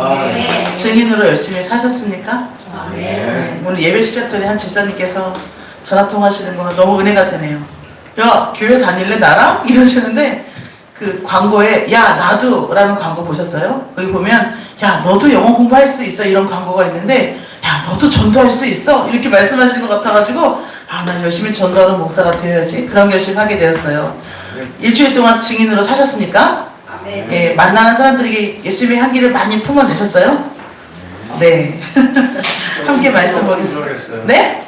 아멘. 증인으로 열심히 사셨습니까? 아멘. 네, 오늘 예배 시작 전에 한 집사님께서 전화 통화하시는 거 너무 은혜가 되네요. 야, 교회 다닐래 나랑? 이러시는데 그 광고에 야 나도 라는 광고 보셨어요? 거기 보면 야 너도 영어 공부할 수 있어 이런 광고가 있는데 야 너도 전도할 수 있어 이렇게 말씀하시는 것 같아가지고 아 난 열심히 전도하는 목사가 되어야지 그런 결심하게 되었어요. 일주일 동안 증인으로 사셨습니까? 아멘. 예, 만나는 사람들에게 예수님의 향기를 많이 품어내셨어요? 네. 함께 말씀 보겠습니다. 네?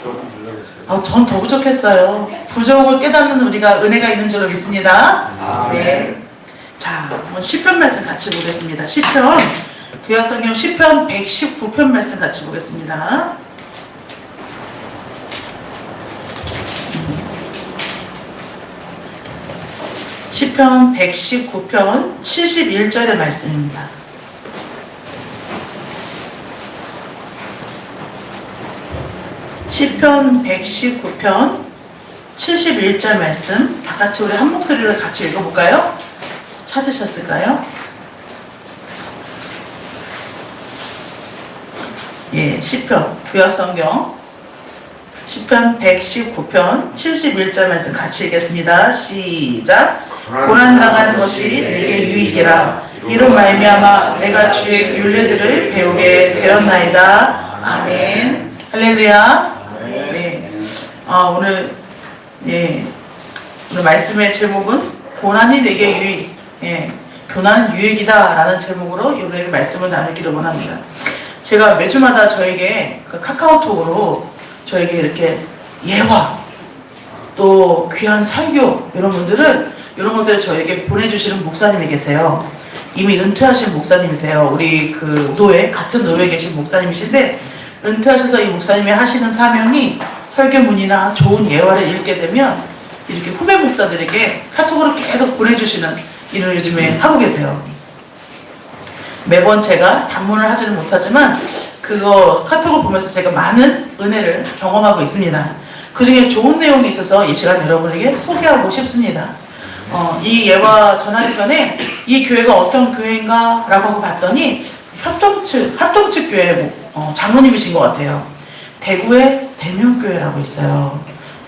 전 더 부족했어요. 부족을 깨닫는 우리가 은혜가 있는 줄로 믿습니다. 네. 자, 한번 시편 말씀 같이 보겠습니다. 시편, 구약성경 시편 119편 말씀 같이 보겠습니다. 시편 119편 71절의 말씀입니다. 시편 119편 71절 말씀 다 같이 우리 한 목소리로 같이 읽어볼까요? 찾으셨을까요? 예, 시편 구약성경 시편 119편 71절 말씀 같이 읽겠습니다. 시작. 고난당하는 것이 내게 유익이라 이로 말미암아 내가 주의 율례들을 배우게 되었나이다. 아멘. 할렐루야. 네. 오늘 말씀의 제목은 고난이 내게 유익. 예. 고난은 유익이다라는 제목으로 오늘 말씀을 나누기를 원합니다. 제가 매주마다 저에게 그 카카오톡으로 저에게 이렇게 예화 또 귀한 설교 이런 것들을 저에게 보내주시는 목사님이 계세요. 이미 은퇴하신 목사님이세요. 우리 그 같은 노예에 계신 목사님이신데 은퇴하셔서 이 목사님이 하시는 사명이 설교문이나 좋은 예화를 읽게 되면 이렇게 후배 목사들에게 카톡으로 계속 보내주시는 일을 요즘에 하고 계세요. 매번 제가 단문을 하지는 못하지만 그거 카톡을 보면서 제가 많은 은혜를 경험하고 있습니다. 그 중에 좋은 내용이 있어서 이 시간 여러분에게 소개하고 싶습니다. 이 예화 전하기 전에 이 교회가 어떤 교회인가 라고 봤더니 합동측 교회 장로님이신 것 같아요. 대구에 대명교회라고 있어요.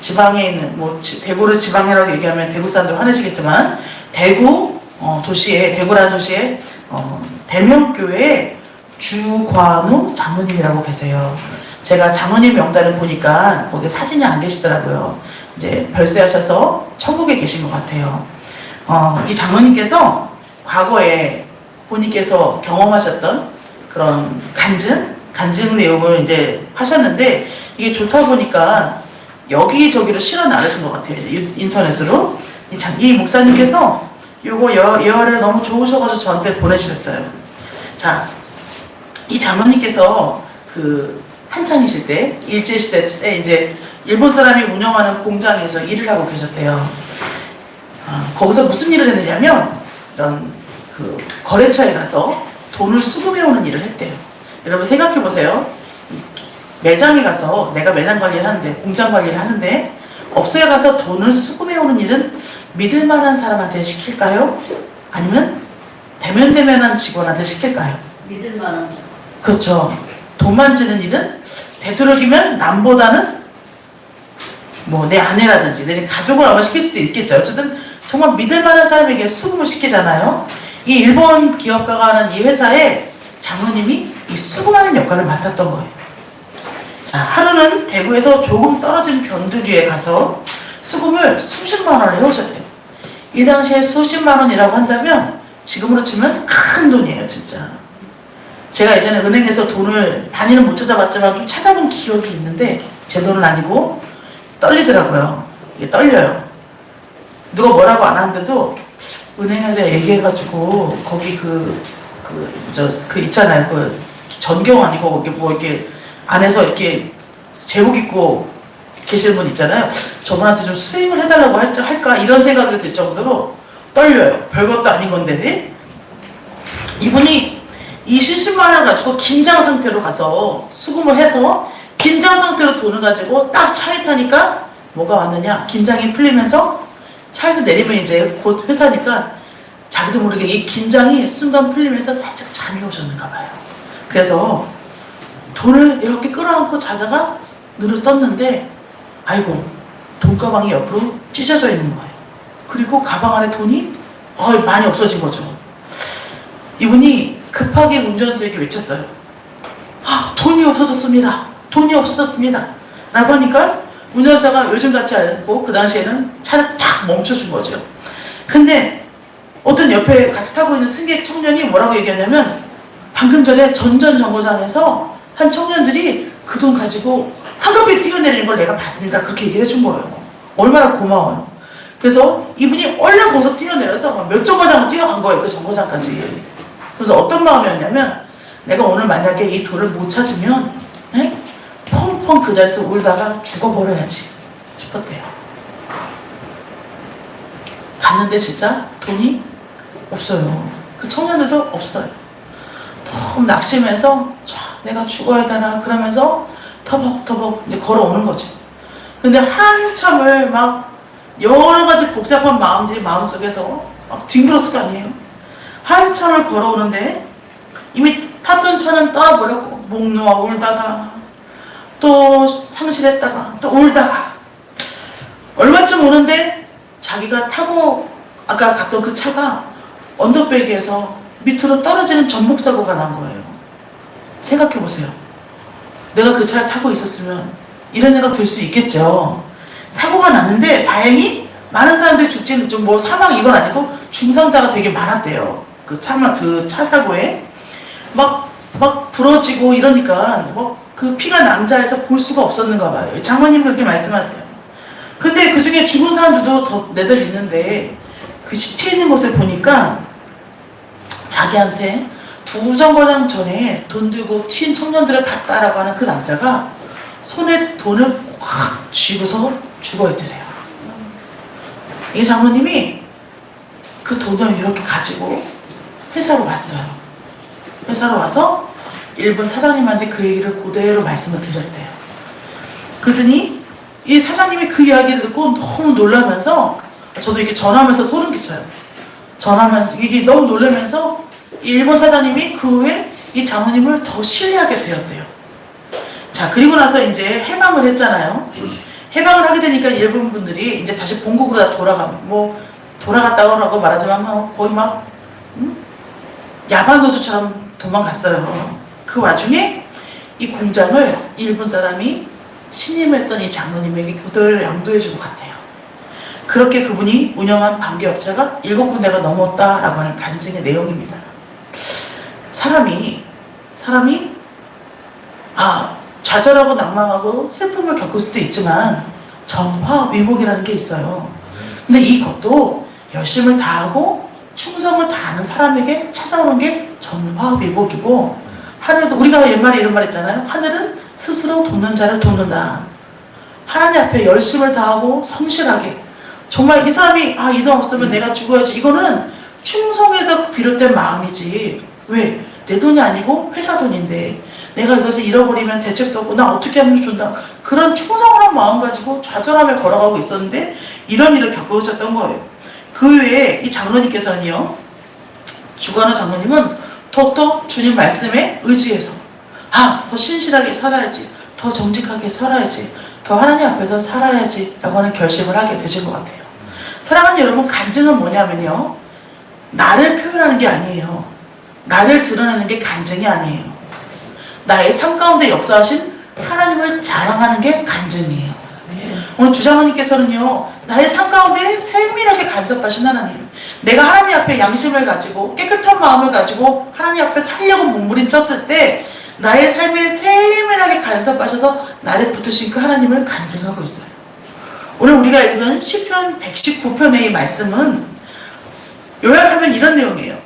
지방에 있는 대구를 지방이라고 얘기하면 대구 사람들 화내시겠지만 대구라는 도시에 대명교회에 주관우 장로님이라고 계세요. 제가 장로님 명단을 보니까 거기 사진이 안 계시더라고요. 이제 별세하셔서 천국에 계신 것 같아요. 이 장로님께서 과거에 본인께서 경험하셨던 그런 간증 내용을 이제 하셨는데 이게 좋다 보니까 여기저기로 실어 나르신 것 같아요. 인터넷으로. 이 목사님께서 요거 예화를 너무 좋으셔가지고 저한테 보내주셨어요. 자, 이 장로님께서 한창이실 때, 일제시대 때 이제 일본 사람이 운영하는 공장에서 일을 하고 계셨대요. 거기서 무슨 일을 했느냐면 이런 거래처에 가서 돈을 수금해오는 일을 했대요. 여러분 생각해보세요. 매장에 가서 내가 매장 관리를 하는데 공장 관리를 하는데 업소에 가서 돈을 수금해오는 일은 믿을만한 사람한테 시킬까요? 아니면 대면대면한 직원한테 시킬까요? 믿을만한 사람. 그렇죠. 돈 만지는 일은 되도록이면 남보다는 내 아내라든지 내 가족을 아마 시킬 수도 있겠죠. 어쨌든 정말 믿을만한 사람에게 수금을 시키잖아요. 이 일본 기업가가 하는 이 회사에 장로님이 이 수금하는 역할을 맡았던 거예요. 자, 하루는 대구에서 조금 떨어진 변두리에 가서 수금을 수십만 원을 해오셨대요. 이 당시에 수십만 원이라고 한다면 지금으로 치면 큰 돈이에요, 진짜. 제가 예전에 은행에서 돈을 많이는 못 찾아봤지만 좀 찾아본 기억이 있는데 제 돈은 아니고 떨리더라고요. 이게 떨려요. 누가 뭐라고 안 하는데도 은행에서 얘기해가지고 거기 있잖아요. 전경 아니고 이렇게 안에서 이렇게 제복 입고 계시는 분 있잖아요. 저분한테 좀 수임을 해달라고 할까 이런 생각이 들 정도로 떨려요. 별것도 아닌 건데 이분이 이 70만 원을 가지고 긴장 상태로 가서 수금을 해서 긴장 상태로 돈을 가지고 딱 차에 타니까 뭐가 왔느냐, 긴장이 풀리면서 차에서 내리면 이제 곧 회사니까 자기도 모르게 이 긴장이 순간 풀리면서 살짝 잠이 오셨는가 봐요. 그래서 돈을 이렇게 끌어안고 자다가 눈을 떴는데 아이고 돈가방이 옆으로 찢어져 있는 거예요. 그리고 가방 안에 돈이 많이 없어진 거죠. 이분이 급하게 운전수에게 외쳤어요. 돈이 없어졌습니다. 돈이 없어졌습니다. 라고 하니까 운전사가 요즘 같지 않고 그 당시에는 차를 딱 멈춰준 거죠. 근데 어떤 옆에 같이 타고 있는 승객 청년이 뭐라고 얘기하냐면 방금 전에 전전정거장에서 한 청년들이 그 돈 가지고 황급히 뛰어내리는 걸 내가 봤습니다. 그렇게 얘기해 준 거예요. 얼마나 고마워요. 그래서 이분이 얼른 거기서 뛰어내려서 몇 정거장을 뛰어간 거예요. 그 정거장까지. 그래서 어떤 마음이었냐면 내가 오늘 만약에 이 돈을 못 찾으면 펑펑 그 자리에서 울다가 죽어버려야지 싶었대요. 갔는데 진짜 돈이 없어요. 그 청년들도 없어요. 너무 낙심해서 내가 죽어야 되나 그러면서 터벅터벅 이제 걸어오는 거죠. 근데 한참을 막 여러 가지 복잡한 마음들이 마음속에서 막 뒹굴었을 거 아니에요. 한참을 걸어오는데 이미 탔던 차는 떠나버렸고 목 놓아 울다가 또 상실했다가 또 울다가 얼마쯤 오는데 자기가 타고 아까 갔던 그 차가 언덕배기에서 밑으로 떨어지는 전복사고가 난 거예요. 생각해보세요. 내가 그 차를 타고 있었으면 이런 생각 들 수 있겠죠. 사고가 났는데 다행히 많은 사람들이 죽지는 좀 뭐 사망 이건 아니고 중상자가 되게 많았대요. 그 차 사고에 막 부러지고 이러니까 그 피가 낭자해서 볼 수가 없었는가 봐요. 장모님 그렇게 말씀하세요. 근데 그 중에 죽은 사람들도 더 내들 있는데 그 시체 있는 곳을 보니까 자기한테 2정거장 전에 돈 들고 튄 청년들을 봤다라고 하는 그 남자가 손에 돈을 꽉 쥐고서 죽어있더래요. 이 장모님이 그 돈을 이렇게 가지고 회사로 왔어요. 회사로 와서 일본 사장님한테 그 얘기를 그대로 말씀을 드렸대요. 그러더니 이 사장님이 그 이야기를 듣고 너무 놀라면서 저도 이렇게 전화하면서 소름 끼쳐요. 전화하면서 이게 너무 놀라면서 일본 사장님이 그 후에 이 장모님을 더 신뢰하게 되었대요. 자, 그리고 나서 이제 해방을 했잖아요. 해방을 하게 되니까 일본 분들이 이제 다시 본국으로 다 돌아갔다고 말하지만 거의 야반도주처럼 도망갔어요. 그 와중에 이 공장을 일본 사람이 신임했던 이 장모님에게 그대로 양도해주고 갔대요. 그렇게 그분이 운영한 반개업체가 7군데가 넘었다라고 하는 간증의 내용입니다. 사람이 좌절하고 낭망하고 슬픔을 겪을 수도 있지만 전화위복이라는 게 있어요. 근데 이것도 열심을 다하고 충성을 다하는 사람에게 찾아오는 게 전화위복이고, 하늘도 우리가 옛말에 이런 말 있잖아요. 하늘은 스스로 돕는 자를 돕는다. 하나님 앞에 열심을 다하고 성실하게, 정말 이 사람이 이 돈 없으면 내가 죽어야지, 이거는 충성에서 비롯된 마음이지, 왜? 내 돈이 아니고 회사 돈인데 내가 이것을 잃어버리면 대책도 없고 나 어떻게 하면 준다, 그런 충성한 마음 가지고 좌절함에 걸어가고 있었는데 이런 일을 겪으셨던 거예요. 그 외에 이 장로님께서는요, 주관의 장로님은 더욱더 주님 말씀에 의지해서 더 신실하게 살아야지, 더 정직하게 살아야지, 더 하나님 앞에서 살아야지 라고 하는 결심을 하게 되신 것 같아요. 사랑하는 여러분, 간증은 뭐냐면요, 나를 표현하는 게 아니에요. 나를 드러내는 게 간증이 아니에요. 나의 삶 가운데 역사하신 하나님을 자랑하는 게 간증이에요. 오늘 주장모님께서는요, 나의 삶 가운데 세밀하게 간섭하신 하나님, 내가 하나님 앞에 양심을 가지고 깨끗한 마음을 가지고 하나님 앞에 살려고 몸부림쳤을 때 나의 삶에 세밀하게 간섭하셔서 나를 붙으신 그 하나님을 간증하고 있어요. 오늘 우리가 읽은 시편 119편의 말씀은 요약하면 이런 내용이에요.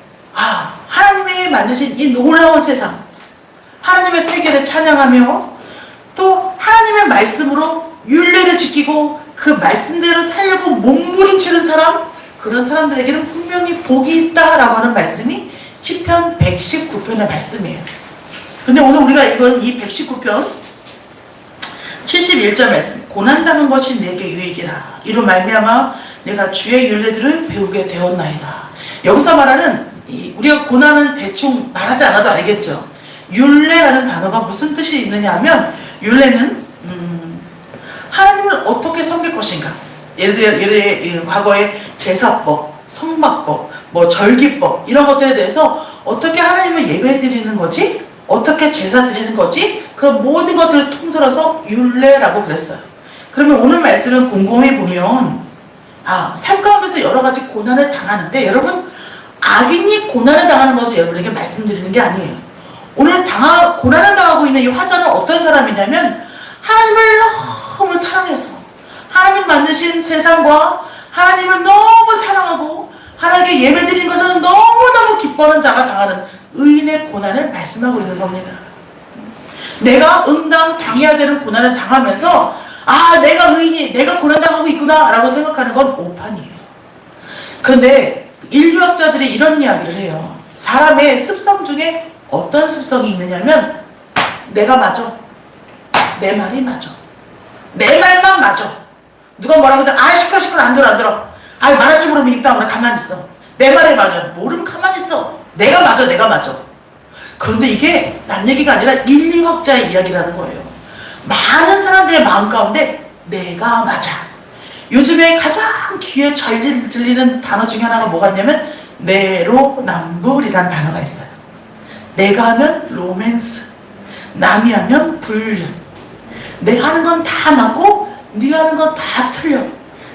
하나님이 만드신 이 놀라운 세상, 하나님의 세계를 찬양하며 또 하나님의 말씀으로 율례를 지키고 그 말씀대로 살려고 몸부림치는 사람, 그런 사람들에게는 분명히 복이 있다라고 하는 말씀이 시편 119편의 말씀이에요. 근데 오늘 우리가 읽은 이 119편 71절 말씀, 고난당한 것이 내게 유익이라, 이로 말미암아 내가 주의 율례들을 배우게 되었나이다. 여기서 말하는 우리가 고난은 대충 말하지 않아도 알겠죠. 율례라는 단어가 무슨 뜻이 있느냐 하면, 율례는 하나님을 어떻게 섬길 것인가. 예를 들어 과거의 제사법, 성막법, 뭐 절기법 이런 것들에 대해서 어떻게 하나님을 예배드리는 거지, 어떻게 제사 드리는 거지, 그 모든 것들을 통틀어서 율례라고 그랬어요. 그러면 오늘 말씀을 곰곰이 보면 삶 가운데서 여러 가지 고난을 당하는데, 여러분 악인이 고난을 당하는 것을 여러분에게 말씀드리는 게 아니에요. 오늘 고난을 당하고 있는 이 화자는 어떤 사람이냐면, 하나님을 너무 사랑해서 하나님 만드신 세상과 하나님을 너무 사랑하고 하나님께 예배드리는 것은 너무너무 기뻐하는 자가 당하는 의인의 고난을 말씀하고 있는 겁니다. 내가 응당 당해야 되는 고난을 당하면서 내가 의인이, 내가 고난당하고 있구나 라고 생각하는 건 오판이에요. 그런데 인류학자들이 이런 이야기를 해요. 사람의 습성 중에 어떤 습성이 있느냐면, 내가 맞아, 내 말이 맞아, 내 말만 맞아. 누가 뭐라고 해도 시끄러 안 들어 말할 줄 모르면 입 다물어 가만히 있어. 내 말에 맞아. 모르면 가만히 있어. 내가 맞아. 그런데 이게 남 얘기가 아니라 인류학자의 이야기라는 거예요. 많은 사람들의 마음 가운데 내가 맞아. 요즘에 가장 귀에 잘 들리는 단어 중에 하나가 뭐가 있냐면 내로남불이라는 단어가 있어요. 내가 하면 로맨스, 남이 하면 불륜. 내가 하는 건 다 맞고 네가 하는 건 다 틀려.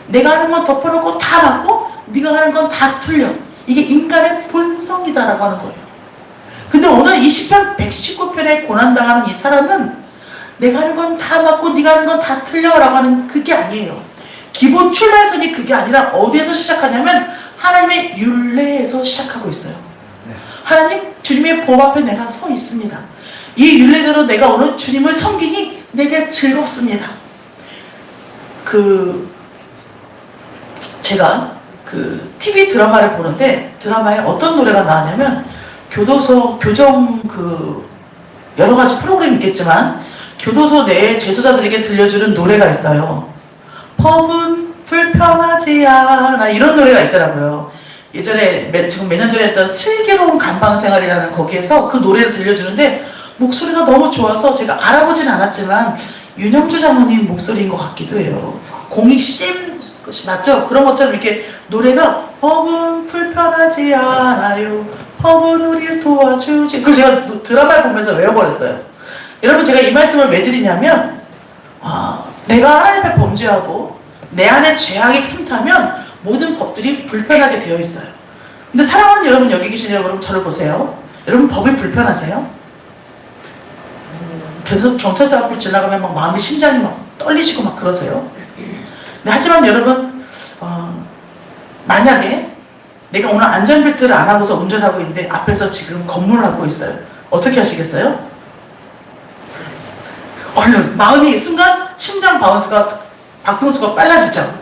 내가 하는 건 덮어놓고 다 맞고 네가 하는 건 다 틀려. 이게 인간의 본성이다라고 하는 거예요. 근데 오늘 이 시편 119편에 고난당하는 이 사람은 내가 하는 건 다 맞고 네가 하는 건 다 틀려 라고 하는 그게 아니에요. 기본 출발선이 그게 아니라 어디에서 시작하냐면 하나님의 율례에서 시작하고 있어요. 하나님, 주님의 법 앞에 내가 서 있습니다. 이 율례대로 내가 오늘 주님을 섬기니 내게 즐겁습니다. 제가 TV 드라마를 보는데 드라마에 어떤 노래가 나왔냐면, 교도소, 교정 여러 가지 프로그램이 있겠지만 교도소 내에 재소자들에게 들려주는 노래가 있어요. 법은 불편하지 않아, 이런 노래가 있더라고요. 예전에 지금 몇 년 전에 했던 슬기로운 감방생활이라는 거기에서 그 노래를 들려주는데 목소리가 너무 좋아서 제가 알아보진 않았지만 윤영주 장모님 목소리인 것 같기도 해요. 공익 CM 맞죠? 그런 것처럼 이렇게 노래가 법은 불편하지 않아요, 법은 우리를 도와주지. 그걸 제가 드라마를 보면서 외워버렸어요. 여러분, 제가 이 말씀을 왜 드리냐면, 내가 하나님 앞에 범죄하고 내 안에 죄악이 틈타면 모든 법들이 불편하게 되어 있어요. 근데 사랑하는 여러분, 여기 계신 여러분, 저를 보세요. 여러분, 법이 불편하세요? 그래서 경찰서 앞을 지나가면 막 마음이, 심장이 막 떨리시고 막 그러세요? 네, 하지만 여러분, 만약에 내가 오늘 안전벨트를 안 하고서 운전하고 있는데 앞에서 지금 검문을 하고 있어요. 어떻게 하시겠어요? 얼른 마음이 순간 심장 바운스가, 박동수가 빨라지죠.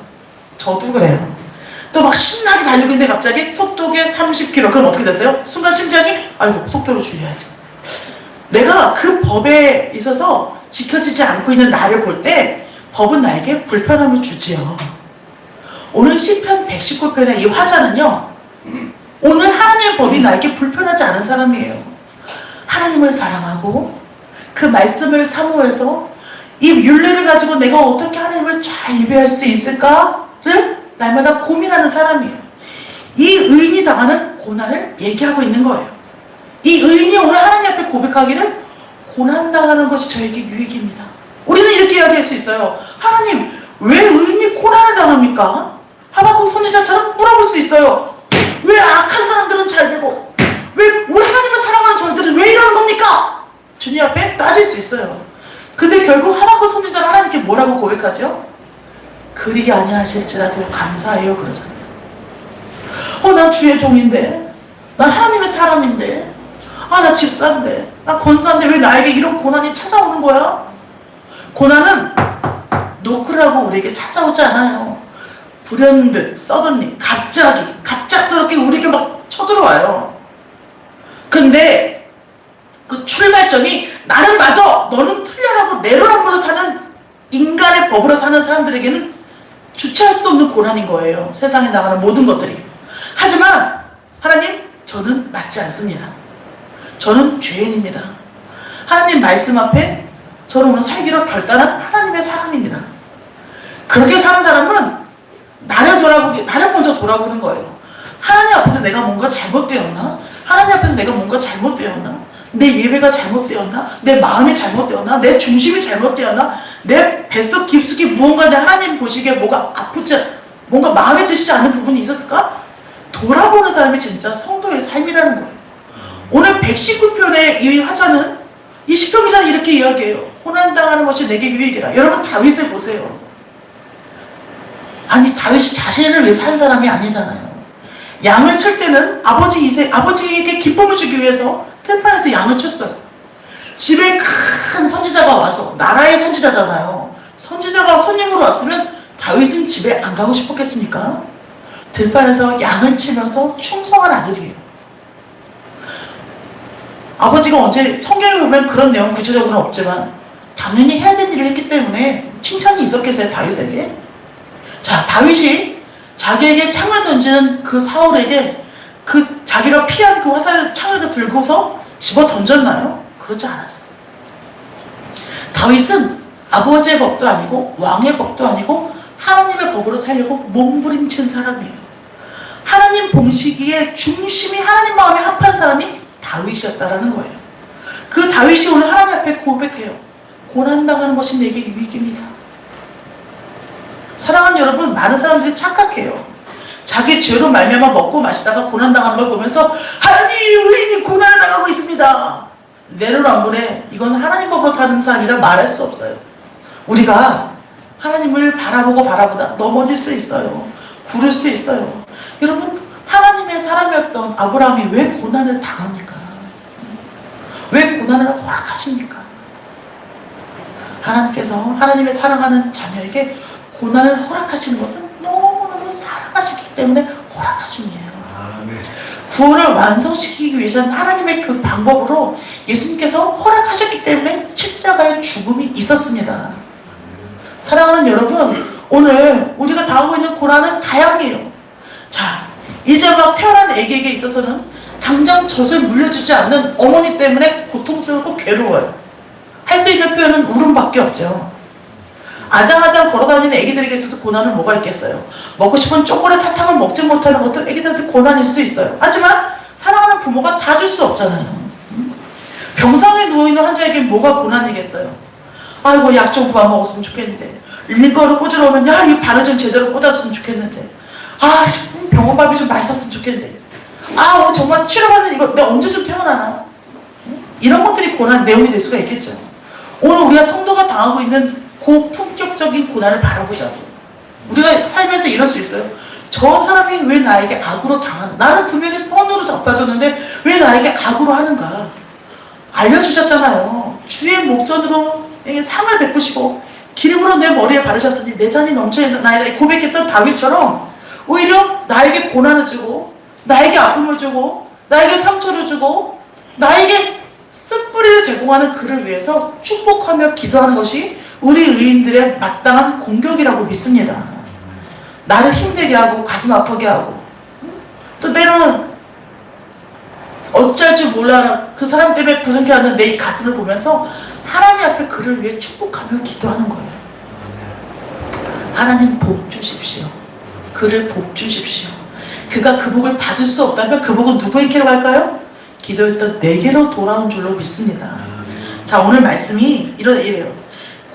저도 그래요. 또 막 신나게 달리고 있는데 갑자기 속도계 30km. 그럼 어떻게 됐어요? 순간 심장이 아이고 속도를 줄여야지. 내가 그 법에 있어서 지켜지지 않고 있는 나를 볼 때 법은 나에게 불편함을 주지요. 오늘 시편 119편의 이 화자는요, 오늘 하나님의 법이 나에게 불편하지 않은 사람이에요. 하나님을 사랑하고 그 말씀을 사모해서 이 율례를 가지고 내가 어떻게 하나님을 잘 예배할 수 있을까를 날마다 고민하는 사람이에요. 이 의인이 당하는 고난을 얘기하고 있는 거예요. 이 의인이 오늘 하나님 앞에 고백하기를, 고난당하는 것이 저에게 유익입니다. 우리는 이렇게 이야기할 수 있어요. 하나님, 왜 의인이 고난을 당합니까? 하박국 선지자처럼 물어볼 수 있어요. 왜 악한 사람들은 잘 되고 왜 우리 하나님을 사랑하는 저희들은 왜 이러는 겁니까? 주님 앞에 따질 수 있어요. 근데 결국 하박국 선지자가 하나님께 뭐라고 고백하죠? 그리기 아니하실지라도 감사해요 그러잖아요. 난 주의 종인데, 난 하나님의 사람인데, 나 집사인데, 나 권사인데 왜 나에게 이런 고난이 찾아오는 거야? 고난은 노크라고 우리에게 찾아오지 않아요. 불현듯, 서든리, 갑작스럽게 우리에게 막 쳐들어와요. 근데 그 출발점이 나는 맞아, 너는 틀려라고 내로남불로 사는, 인간의 법으로 사는 사람들에게는 주체할 수 없는 고난인 거예요. 세상에 나가는 모든 것들이. 하지만 하나님, 저는 맞지 않습니다. 저는 죄인입니다. 하나님 말씀 앞에 저는 오늘 살기로 결단한 하나님의 사람입니다. 그렇게 사는 사람은 나를 먼저 돌아보는 거예요. 하나님 앞에서 내가 뭔가 잘못되었나? 하나님 앞에서 내가 뭔가 잘못되었나? 내 예배가 잘못되었나? 내 마음이 잘못되었나? 내 중심이 잘못되었나? 내 뱃속 깊숙이 무언가 내 하나님 보시기에 뭐가 아프지, 뭔가 마음에 드시지 않는 부분이 있었을까? 돌아보는 사람이 진짜 성도의 삶이라는 거예요. 오늘 119편의 이 화자는 이 시편 기자는 이렇게 이야기해요. 고난당하는 것이 내게 유익이라. 여러분 다윗을 보세요. 아니 다윗이 자신을 위해 산 사람이 아니잖아요. 양을 칠 때는 아버지에게 기쁨을 주기 위해서 들판에서 양을 쳤어요. 집에 큰 선지자가 와서, 나라의 선지자잖아요. 선지자가 손님으로 왔으면 다윗은 집에 안 가고 싶었겠습니까? 들판에서 양을 치면서 충성한 아들이에요. 아버지가 언제 성경에 보면 그런 내용 구체적으로는 없지만 당연히 해야 되는 일을 했기 때문에 칭찬이 있었겠어요, 다윗에게? 자, 다윗이 자기에게 창을 던지는 그 사울에게 자기가 피한 그 창을 들고서 집어 던졌나요? 그렇지 않았어요. 다윗은 아버지의 법도 아니고 왕의 법도 아니고 하나님의 법으로 살려고 몸부림친 사람이에요. 하나님 보시기에 중심이 하나님 마음에 합한 사람이 다윗이었다라는 거예요. 그 다윗이 오늘 하나님 앞에 고백해요. 고난당하는 것이 내게 유익입니다. 사랑하는 여러분, 많은 사람들이 착각해요. 자기 죄로 말미암아 먹고 마시다가 고난당하는 걸 보면서 하나님, 의인이 고난을 당하고 있습니다. 내로남불에 이건 하나님 법으로 사는 삶이라 말할 수 없어요. 우리가 하나님을 바라보다 넘어질 수 있어요. 구를 수 있어요. 여러분, 하나님의 사람이었던 아브라함이 왜 고난을 당합니까? 왜 고난을 허락하십니까? 하나님께서 하나님의 사랑하는 자녀에게 고난을 허락하시는 것은 너무너무 사랑하시기 때문에 허락하신 일이에요. 구원을 완성시키기 위해서는 하나님의 그 방법으로 예수님께서 허락하셨기 때문에 십자가의 죽음이 있었습니다. 사랑하는 여러분, 오늘 우리가 당하고 있는 고난은 다양해요. 자, 이제 막 태어난 아기에게 있어서는 당장 젖을 물려주지 않는 어머니 때문에 고통스럽고 괴로워요. 할 수 있는 표현은 울음밖에 없죠. 아장아장 걸어다니는 아기들에게 있어서 고난은 뭐가 있겠어요? 먹고 싶은 초콜릿 사탕을 먹지 못하는 것도 아기들한테 고난일 수 있어요. 하지만 사랑하는 부모가 다 줄 수 없잖아요. 병상에 누워있는 환자에게 뭐가 고난이겠어요? 아이고, 약 좀 그만 먹었으면 좋겠는데, 일거를 꽂으러 오면 야, 이 바늘 좀 제대로 꽂았으면 좋겠는데, 아, 병원밥이 좀 맛있었으면 좋겠는데, 아, 오늘 정말 치료받는 이거 내가 언제쯤 태어나나? 이런 것들이 고난 내용이 될 수가 있겠죠. 오늘 우리가 성도가 당하고 있는 고품격적인 고난을 바라보자고. 우리가 살면서 이럴 수 있어요. 저 사람이 왜 나에게 악으로 당하는, 나는 분명히 선으로 접해줬는데 왜 나에게 악으로 하는가? 알려주셨잖아요. 주의 목전으로 상을 베푸시고 기름으로 내 머리에 바르셨으니 내 잔이 넘쳐나이다 고백했던 다윗처럼 오히려 나에게 고난을 주고 나에게 아픔을 주고 나에게 상처를 주고 나에게 쓴뿌리를 제공하는 그를 위해서 축복하며 기도하는 것이 우리 의인들의 마땅한 공격이라고 믿습니다. 나를 힘들게 하고 가슴 아프게 하고 또 때로는 어쩔 줄 몰라 그 사람 때문에 부정케 하는 내 가슴을 보면서 하나님 앞에 그를 위해 축복하며 기도하는 거예요. 하나님 복 주십시오. 그를 복 주십시오. 그가 그 복을 받을 수 없다면 그 복은 누구에게로 갈까요? 기도했던 내게로 돌아온 줄로 믿습니다. 자, 오늘 말씀이 이래요.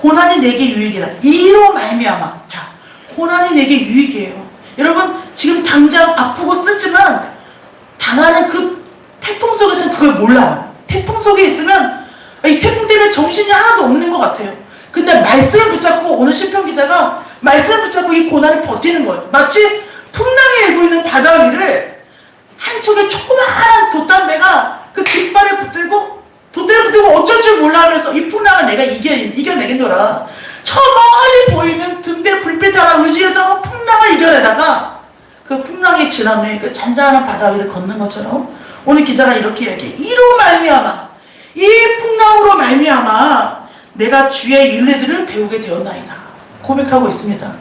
고난이 내게 유익이라. 이로 말미암아. 자, 고난이 내게 유익이에요. 여러분, 지금 당장 아프고 쓰지만 당하는 그 태풍 속에서는 그걸 몰라요. 태풍 속에 있으면 이 태풍 때문에 정신이 하나도 없는 것 같아요. 근데 말씀을 붙잡고 오늘 시편 기자가 말씀을 붙잡고 이 고난을 버티는 거예요. 마치 풍랑이 일고 있는 바다 위를 한쪽에 조그마한 돛담배가 그 깃발에 붙들고 돛대를 붙들고 어쩔 줄 몰라 하면서 이 풍랑을 내가 이겨내겠노라. 저 멀리 보이는 등대 불빛 하나 의지해서 풍랑을 이겨내다가 그 풍랑이 지난 후에 그 잔잔한 바다 위를 걷는 것처럼 오늘 기자가 이렇게 얘기해. 이로 말미암아, 이 풍랑으로 말미암아 내가 주의 윤례들을 배우게 되었나이다. 고백하고 있습니다.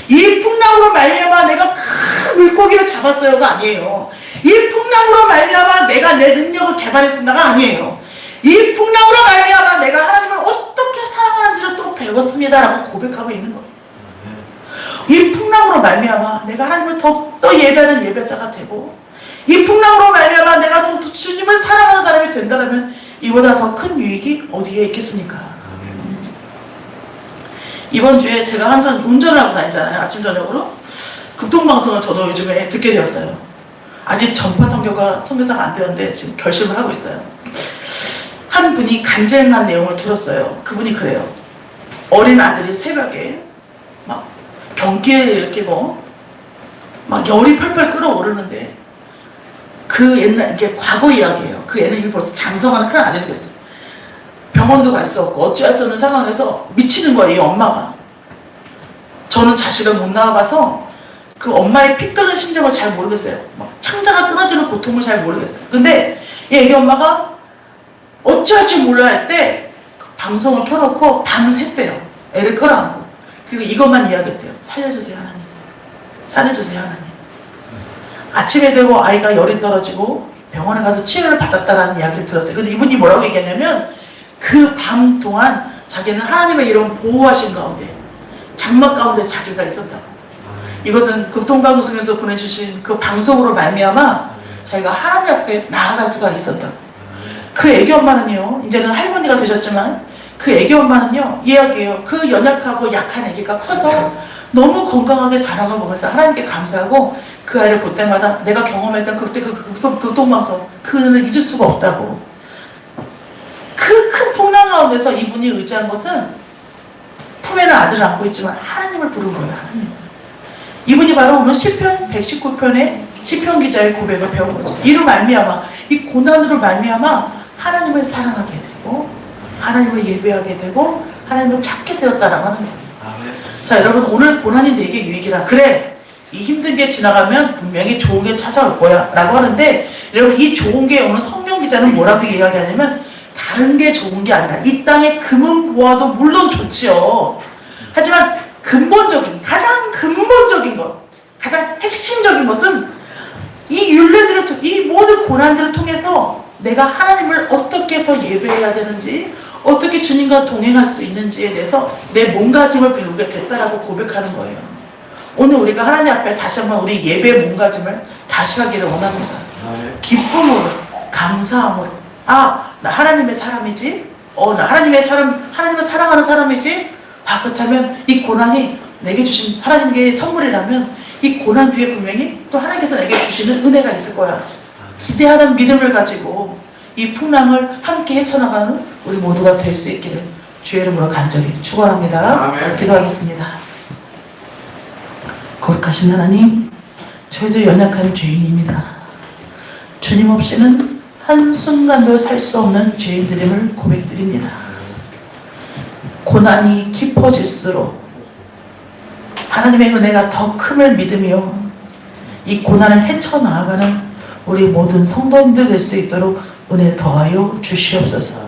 이 풍랑으로 말미암아 내가 큰 물고기를 잡았어요가 아니에요. 이 풍랑으로 말미암아 내가 내 능력을 개발했습니다가 아니에요. 이 풍랑으로 말미암아 배웠습니다 라고 고백하고 있는 거예요. 이 풍랑으로 말미암아 내가 하나님을 더욱더 예배하는 예배자가 되고, 이 풍랑으로 말미암아 내가 더욱더 주님을 사랑하는 사람이 된다면 이보다 더 큰 유익이 어디에 있겠습니까? 이번 주에 제가 항상 운전을 하고 다니잖아요. 아침 저녁으로 극동방송을 저도 요즘에 듣게 되었어요. 아직 전파 선교사가 안 되었는데 지금 결심을 하고 있어요. 한 분이 간증한 내용을 들었어요. 그분이 그래요. 어린 아들이 새벽에 막 경기에 이렇게 막 열이 펄펄 끓어오르는데, 그 옛날, 이게 과거 이야기예요. 그 애는 이미 벌써 장성하는 큰 아들이 됐어요. 병원도 갈 수 없고 어찌할 수 없는 상황에서 미치는 거예요, 이 엄마가. 저는 자식을 못 낳아봐서 그 엄마의 피 끓는 심정을 잘 모르겠어요. 막 창자가 끊어지는 고통을 잘 모르겠어요. 근데 이 애기 엄마가 어찌할 줄 몰라 할 때 방송을 켜놓고 밤샜대요. 애를 끌어안고. 그리고 이것만 이야기했대요. 살려주세요 하나님. 살려주세요 하나님. 아침에 되고 아이가 열이 떨어지고 병원에 가서 치료를 받았다라는 이야기를 들었어요. 근데 이분이 뭐라고 얘기했냐면, 그 밤 동안 자기는 하나님의 이름 보호하신 가운데, 장막 가운데 자기가 있었다고. 이것은 극동방송에서 보내주신 그 방송으로 말미암아 자기가 하나님 앞에 나아갈 수가 있었다고. 그 애기 엄마는요, 이제는 할머니가 되셨지만 그 애기 엄마는요, 이야기해요. 그 연약하고 약한 애기가 커서 너무 건강하게 자라는 보면서 하나님께 감사하고, 그 아이를 볼 때마다 내가 경험했던 그때 그 극동방송, 그 은혜를 잊을 수가 없다고. 그 큰 풍랑 가운데서 이분이 의지한 것은, 품에는 아들을 안고 있지만 하나님을 부른 거예요. 하나님. 이분이 바로 오늘 시편 119편의 시편 기자의 고백을 배운 거죠. 이로 말미암아, 이 고난으로 말미암아 하나님을 사랑하게 되고, 하나님을 예배하게 되고, 하나님을 찾게 되었다라고 하는 거예요. 자, 여러분, 오늘 고난이 내게 유익이라. 그래, 이 힘든 게 지나가면 분명히 좋은 게 찾아올 거야 라고 하는데, 여러분, 이 좋은 게 오늘 성경 기자는 뭐라고 이야기하냐면, 다른 게 좋은 게 아니라, 이 땅의 금은 보아도 물론 좋지요. 하지만 근본적인, 가장 근본적인 것, 가장 핵심적인 것은 이 율례들을, 이 모든 고난들을 통해서 내가 하나님을 어떻게 더 예배해야 되는지, 어떻게 주님과 동행할 수 있는지에 대해서 내 몸가짐을 배우게 됐다라고 고백하는 거예요. 오늘 우리가 하나님 앞에 다시 한번 우리 예배의 몸가짐을 다시 하기를 원합니다. 기쁨으로, 감사함으로. 아, 나 하나님의 사람이지? 나 하나님을 사랑하는 사람이지? 아, 그렇다면 이 고난이 내게 주신 하나님께 선물이라면 이 고난 뒤에 분명히 또 하나님께서 내게 주시는 은혜가 있을 거야. 기대하는 믿음을 가지고 이 풍랑을 함께 헤쳐나가는 우리 모두가 될 수 있기를 주의 이름으로 간절히 축원합니다. 기도하겠습니다. 거룩하신 하나님, 저희도 연약한 죄인입니다. 주님 없이는 한순간도 살 수 없는 죄인들임을 고백드립니다. 고난이 깊어질수록 하나님의 은혜가 더 큼을 믿으며 이 고난을 헤쳐나가는 우리 모든 성도님들 될 수 있도록 은혜 더하여 주시옵소서.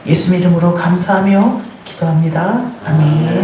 예수님 이름으로 감사하며 기도합니다. 아멘.